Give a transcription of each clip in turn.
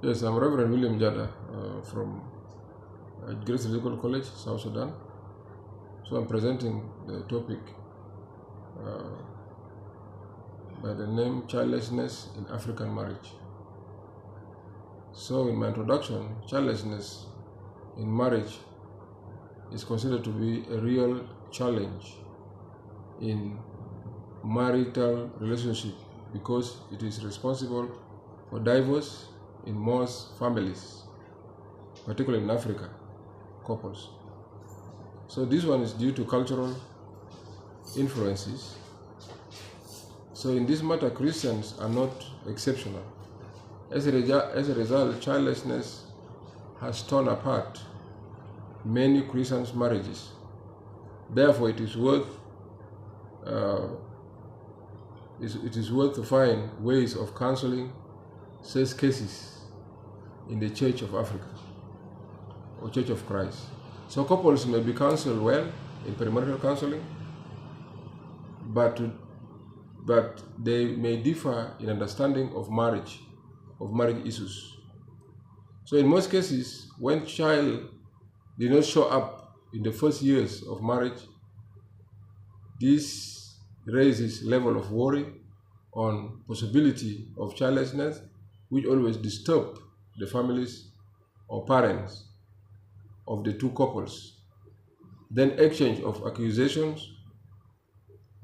Yes, I'm Reverend William Jada from Grace Legal College, South Sudan. So I'm presenting the topic by the name Childlessness in African Marriage. So in my introduction, childlessness in marriage is considered to be a real challenge in marital relationship because it is responsible for divorce in most families, particularly in Africa, couples. So this one is due to cultural influences. So in this matter, Christians are not exceptional. As a result, childlessness has torn apart many Christians' marriages. Therefore, it is worth to find ways of counseling such cases in the Church of Africa or Church of Christ. So couples may be counseled well in premarital counseling, but they may differ in understanding of marriage issues. So in most cases, when child did not show up in the first years of marriage, this raises level of worry on possibility of childlessness, which always disturb the families or parents of the two couples. Then exchange of accusations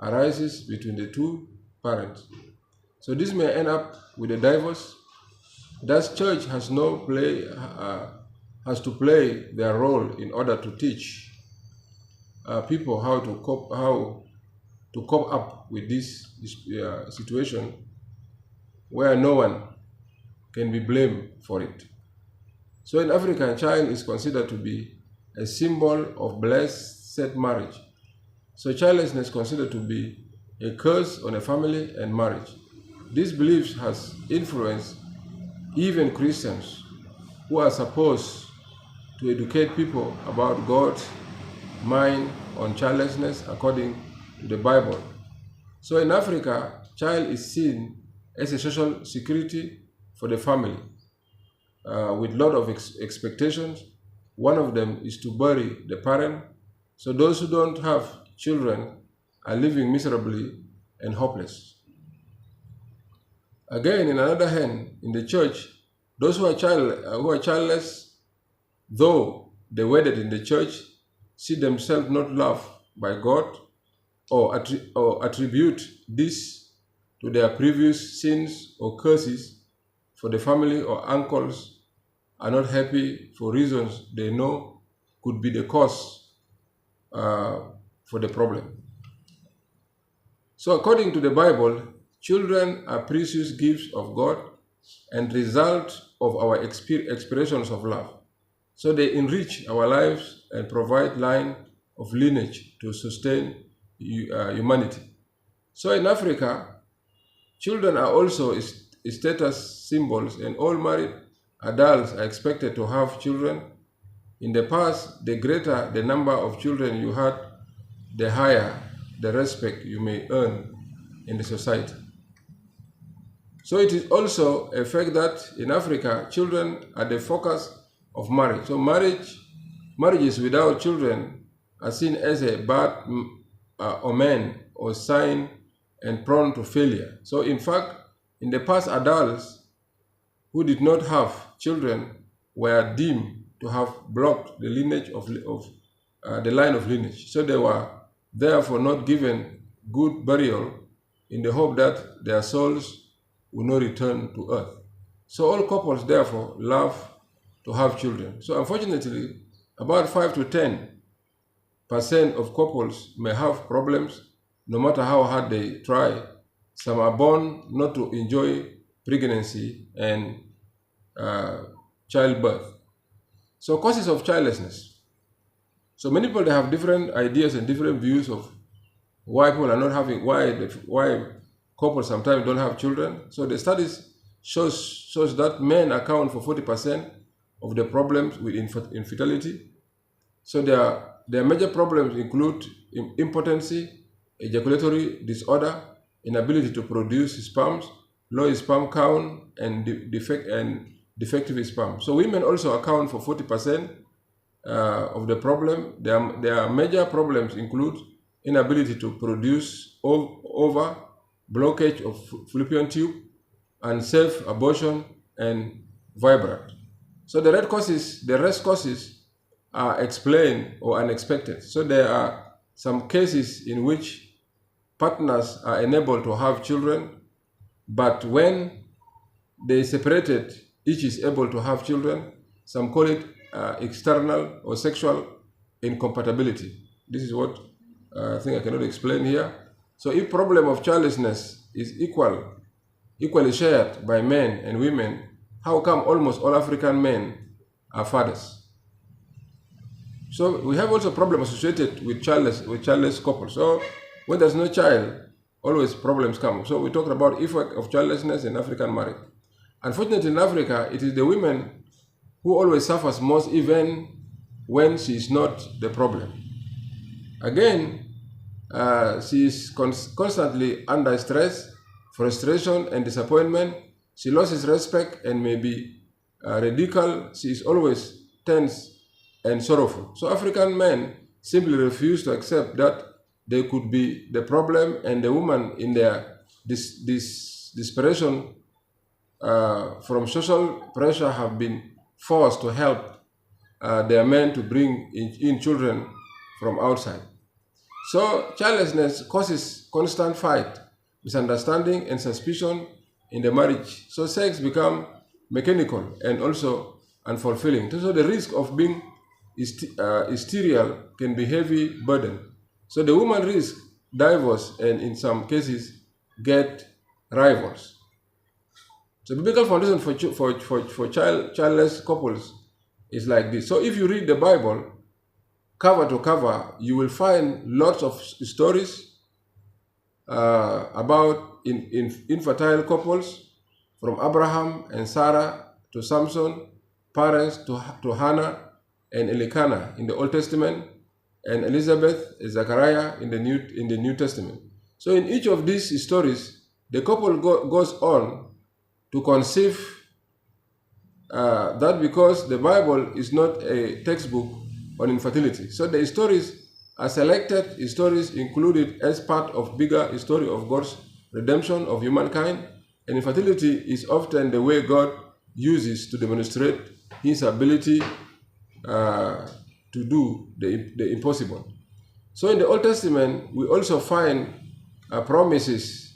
arises between the two parents. So this may end up with a divorce. Thus, church has to play their role in order to teach people how to cope up with this situation where no one can be blamed for it. So in Africa, a child is considered to be a symbol of blessed marriage. So childlessness is considered to be a curse on a family and marriage. This belief has influenced even Christians who are supposed to educate people about God's mind on childlessness according to the Bible. So in Africa, child is seen as a social security for the family with a lot of expectations. One of them is to bury the parent. So those who don't have children are living miserably and hopeless. Again, in another hand, in the church, those who are childless, though they wedded in the church, see themselves not loved by God or attribute this to their previous sins or curses, for the family or uncles are not happy for reasons they know could be the cause for the problem. So according to the Bible, children are precious gifts of God and result of our expressions of love. So they enrich our lives and provide line of lineage to sustain humanity. So in Africa, children are also status symbols, and all married adults are expected to have children. In the past, the greater the number of children you had, the higher the respect you may earn in the society. So it is also a fact that in Africa, children are the focus of marriage. So marriages without children are seen as a bad omen or sign and prone to failure. So in fact, in the past, adults who did not have children were deemed to have blocked the lineage the line of lineage. So they were therefore not given good burial in the hope that their souls will not return to earth. So all couples therefore love to have children. So unfortunately, about 5 to 10% of couples may have problems no matter how hard they try. Some are born not to enjoy pregnancy and childbirth. So causes of childlessness. So many people, they have different ideas and different views of why people are not having, why couples sometimes don't have children. So the studies shows that men account for 40% of the problems with infertility. So their major problems include impotency, ejaculatory disorder, inability to produce sperms, low sperm count, and defective sperm. So women also account for 40% of the problem. Their major problems include inability to produce ova, blockage of fallopian tube, unsafe abortion, and vibrant. So the rest causes are explained or unexpected. So there are some cases in which partners are unable to have children, but when they separated, each is able to have children. Some call it external or sexual incompatibility. This is what I think I cannot explain here. So if problem of childlessness is equally shared by men and women, how come almost all African men are fathers? So we have also problem associated with childless couples. So when there's no child, always problems come. So we talked about effect of childlessness in African marriage. Unfortunately, in Africa, it is the women who always suffers most, even when she is not the problem. Again, she is constantly under stress, frustration, and disappointment. She loses respect and may be ridiculed. She is always tense and sorrowful. So African men simply refuse to accept that they could be the problem, and the woman in their desperation from social pressure have been forced to help their men to bring in children from outside. So childlessness causes constant fight, misunderstanding, and suspicion in the marriage. So sex becomes mechanical and also unfulfilling. So the risk of being sterile can be heavy burden. So the woman risks divorce and in some cases get rivals. So biblical foundation for childless couples is like this. So if you read the Bible cover to cover, you will find lots of stories about infertile couples, from Abraham and Sarah to Samson, parents to Hannah and Elkanah in the Old Testament, and Elizabeth and Zechariah in the New Testament. So in each of these stories, the couple goes on to conceive that because the Bible is not a textbook on infertility. So the stories are selected stories included as part of bigger story of God's redemption of humankind, and infertility is often the way God uses to demonstrate his ability to do the impossible. So in the Old Testament, we also find promises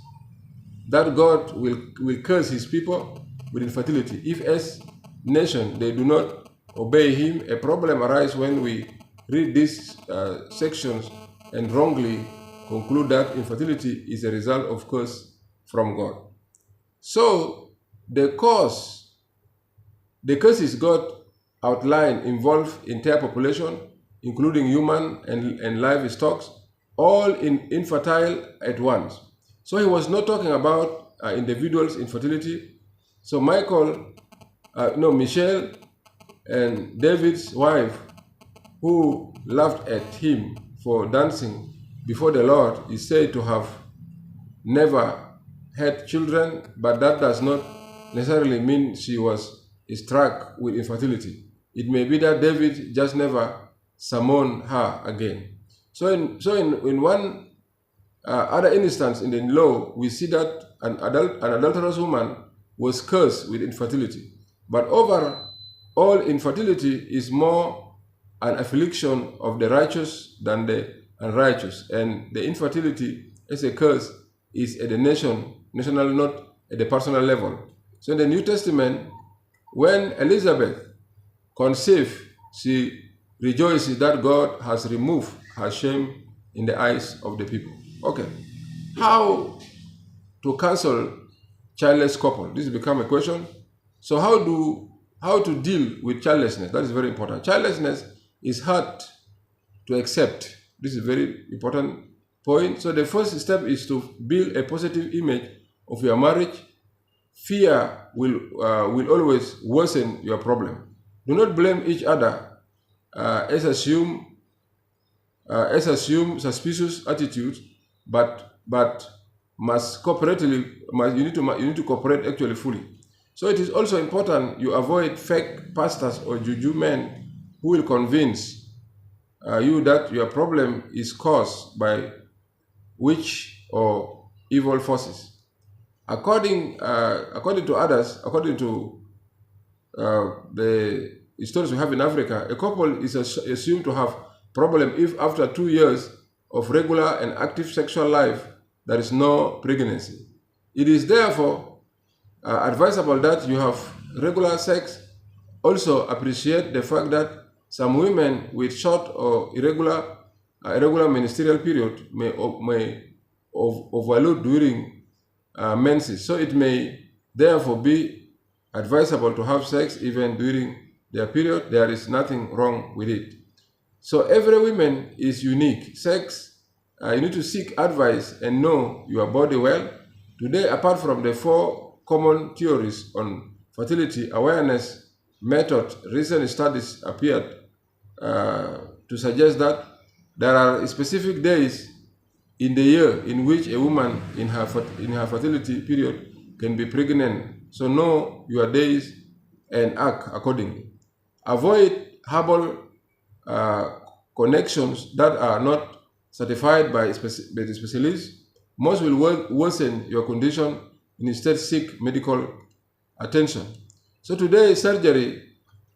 that God will curse his people with infertility. If as nation they do not obey him, a problem arises when we read these sections and wrongly conclude that infertility is a result of curse from God. So the curses God outlined involve entire population, including human and livestock, all infertile at once. So he was not talking about individuals' infertility. So Michelle and David's wife, who laughed at him for dancing before the Lord, is said to have never had children, but that does not necessarily mean she was struck with infertility. It may be that David just never summoned her again. So in one other instance in the law, we see that an adulterous woman was cursed with infertility. But overall, infertility is more an affliction of the righteous than the unrighteous, and the infertility as a curse is at the national, not at the personal level. So in the New Testament, when Elizabeth conceived, she rejoices that God has removed her shame in the eyes of the people. Okay, how to cancel childless couple? This has become a question. So how to deal with childlessness? That is very important. Childlessness is hard to accept. This is a very important point. So the first step is to build a positive image of your marriage. Fear will always worsen your problem. Do not blame each other as assume suspicious attitudes, but you need to cooperate actually fully. So it is also important you avoid fake pastors or juju men who will convince you that your problem is caused by witch or evil forces. According to others, according to the stories we have in Africa, a couple is assumed to have problem if after 2 years of regular and active sexual life, there is no pregnancy. It is therefore advisable that you have regular sex. Also appreciate the fact that some women with short or irregular menstrual period may overload during menses. So it may therefore be advisable to have sex even during their period. There is nothing wrong with it. So every woman is unique. Sex, you need to seek advice and know your body well. Today, apart from the 4 common theories on fertility awareness method, recent studies appeared to suggest that there are specific days in the year in which a woman in her fertility period can be pregnant. So know your days and act accordingly. Avoid herbal connections that are not certified by the specialists. Most will worsen your condition. Instead, seek medical attention. So today, surgery,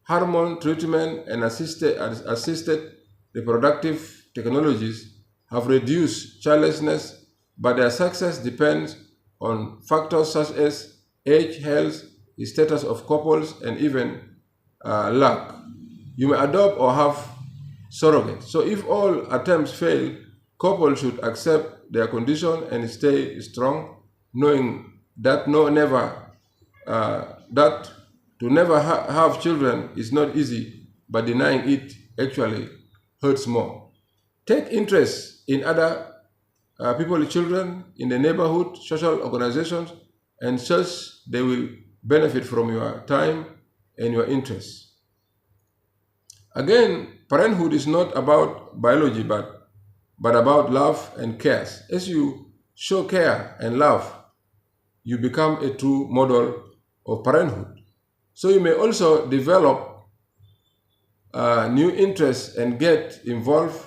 hormone treatment, and assisted reproductive technologies have reduced childlessness, but their success depends on factors such as age, health, status of couples, and even luck. You may adopt or have surrogates. So if all attempts fail, couples should accept their condition and stay strong, knowing that that to never have children is not easy, but denying it actually hurts more. Take interest in other people's children in the neighborhood, social organizations, and such they will benefit from your time and your interests. Again, parenthood is not about biology, but about love and care. As you show care and love, you become a true model of parenthood. So you may also develop new interests and get involved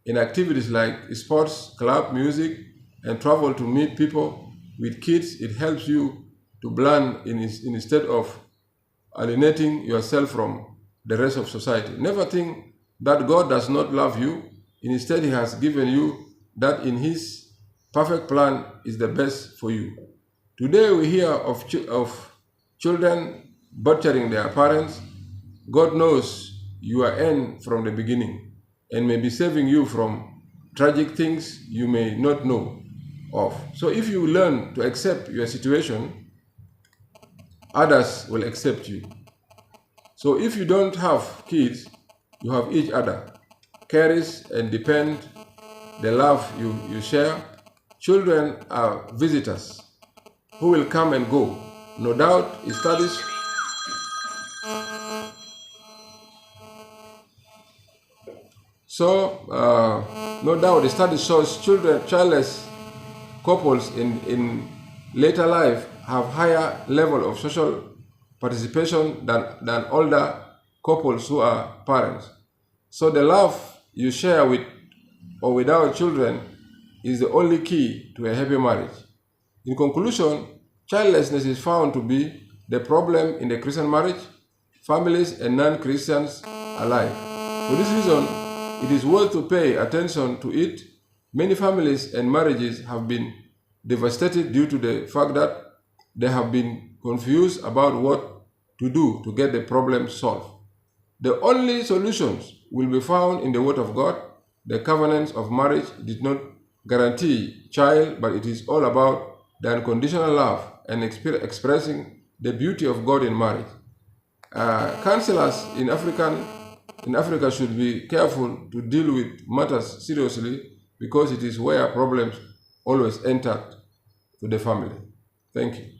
in activities like sports, club, music, and travel to meet people with kids. It helps you to blend instead of alienating yourself from the rest of society. Never think that God does not love you. Instead, He has given you that in His perfect plan is the best for you. Today we hear of children butchering their parents. God knows your end from the beginning and may be saving you from tragic things you may not know of. So if you learn to accept your situation, others will accept you. So if you don't have kids, you have each other. Cherish and depend the love you share. Children are visitors who will come and go. No doubt, studies shows childless couples in later life have higher level of social participation than older couples who are parents. So the love you share with or without children is the only key to a happy marriage. In conclusion, childlessness is found to be the problem in the Christian marriage, families, and non-Christians alike. For this reason, it is worth to pay attention to it. Many families and marriages have been devastated due to the fact that they have been confused about what to do to get the problem solved. The only solutions will be found in the Word of God. The covenants of marriage did not guarantee child, but it is all about the unconditional love and expressing the beauty of God in marriage. Counselors in Africa should be careful to deal with matters seriously because it is where problems always enter to the family. Thank you.